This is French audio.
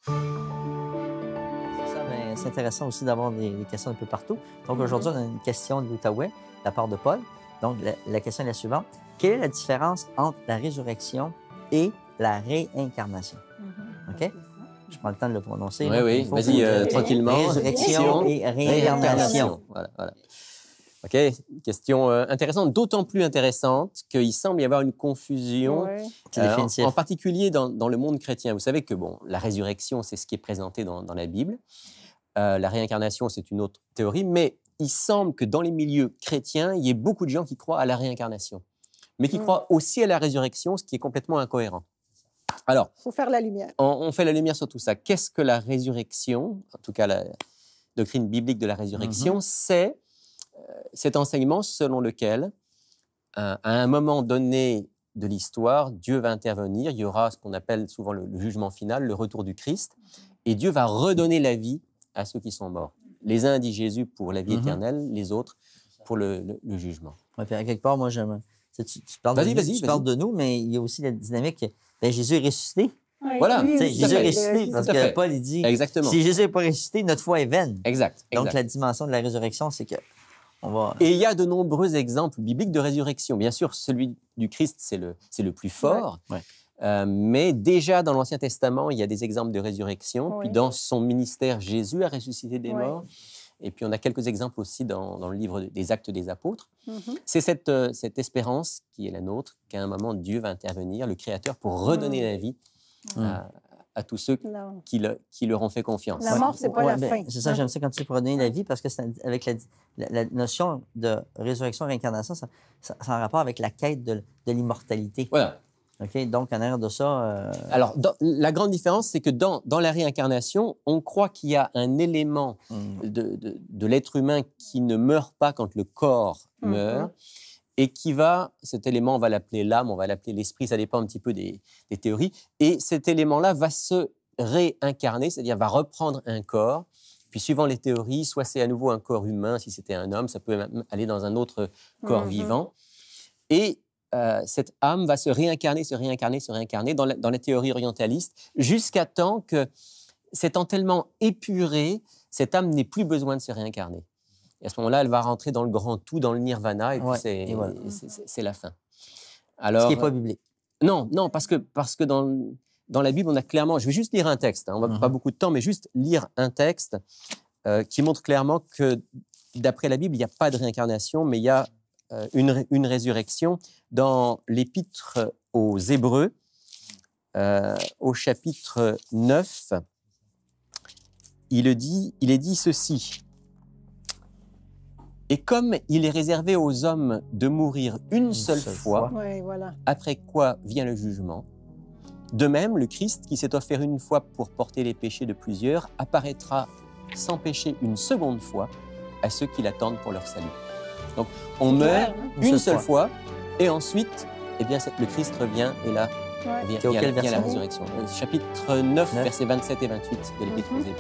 C'est ça, mais c'est intéressant aussi d'avoir des questions un peu partout. Donc aujourd'hui, on a une question de l'Outaouais de la part de Paul. Donc la question est la suivante. Quelle est la différence entre la résurrection et la réincarnation? OK? Je prends le temps de le prononcer. Oui, oui, vas-y, tranquillement. Résurrection et réincarnation. Voilà, voilà. OK, question intéressante, d'autant plus intéressante qu'il semble y avoir une confusion, en particulier dans le monde chrétien. Vous savez que bon, la résurrection, c'est ce qui est présenté dans la Bible. La réincarnation, c'est une autre théorie, mais il semble que dans les milieux chrétiens, il y ait beaucoup de gens qui croient à la réincarnation, mais qui croient aussi à la résurrection, ce qui est complètement incohérent. Alors, il faut faire la lumière. On fait la lumière sur tout ça. Qu'est-ce que la résurrection? En tout cas, la doctrine biblique de la résurrection, c'est cet enseignement selon lequel, à un moment donné de l'histoire, Dieu va intervenir. Il y aura ce qu'on appelle souvent le jugement final, le retour du Christ, et Dieu va redonner la vie à ceux qui sont morts. Les uns disent Jésus pour la vie éternelle, les autres pour le jugement. Ouais, puis à quelque part, moi, j'aime. Tu parles, tu parles de nous, mais il y a aussi la dynamique. Ben, Jésus est ressuscité. Oui, Voilà. oui, Jésus est ressuscité. Parce que Paul, il dit exactement. Si Jésus n'est pas ressuscité, notre foi est vaine. Exact. Donc, la dimension de la résurrection, c'est que. On va... Et il y a de nombreux exemples bibliques de résurrection. Bien sûr, celui du Christ, c'est le plus fort. Ouais. Mais déjà, dans l'Ancien Testament, il y a des exemples de résurrection. Oui. Puis dans son ministère, Jésus a ressuscité des morts. Et puis on a quelques exemples aussi dans le livre des Actes des Apôtres. C'est cette espérance qui est la nôtre, qu'à un moment, Dieu va intervenir, le Créateur, pour redonner la vie à tous ceux qui leur ont fait confiance. La mort, c'est pas la fin. C'est ça, j'aime ça quand tu dis pour redonner la vie, parce que avec la notion de résurrection, réincarnation, ça a un rapport avec la quête de l'immortalité. Voilà. OK? Donc, en arrière de ça... Alors, la grande différence, c'est que dans la réincarnation, on croit qu'il y a un élément de l'être humain qui ne meurt pas quand le corps meurt, et cet élément, on va l'appeler l'âme, on va l'appeler l'esprit, ça dépend un petit peu des théories, et cet élément-là va se réincarner, c'est-à-dire va reprendre un corps, puis suivant les théories, soit c'est à nouveau un corps humain, si c'était un homme, ça peut même aller dans un autre corps vivant, et cette âme va se réincarner dans la théorie orientaliste, jusqu'à temps que, s'étant tellement épurée, cette âme n'ait plus besoin de se réincarner. Et à ce moment-là, elle va rentrer dans le grand tout, dans le nirvana, et puis c'est la fin. Alors, ce qui n'est pas biblique. Non, parce que dans la Bible, on a clairement... Je vais juste lire un texte, on n'a pas beaucoup de temps, mais juste lire un texte qui montre clairement que, d'après la Bible, il n'y a pas de réincarnation, mais il y a une résurrection. Dans l'Épître aux Hébreux, au chapitre 9, il est dit ceci. « Et comme il est réservé aux hommes de mourir une seule fois, après quoi vient le jugement, de même, le Christ, qui s'est offert une fois pour porter les péchés de plusieurs, apparaîtra sans péché une seconde fois à ceux qui l'attendent pour leur salut. » Donc, on meurt une seule fois, et ensuite, eh bien, le Christ revient, et là, vient la résurrection. Chapitre 9, versets 27 et 28 de l'Épître aux Hébreux.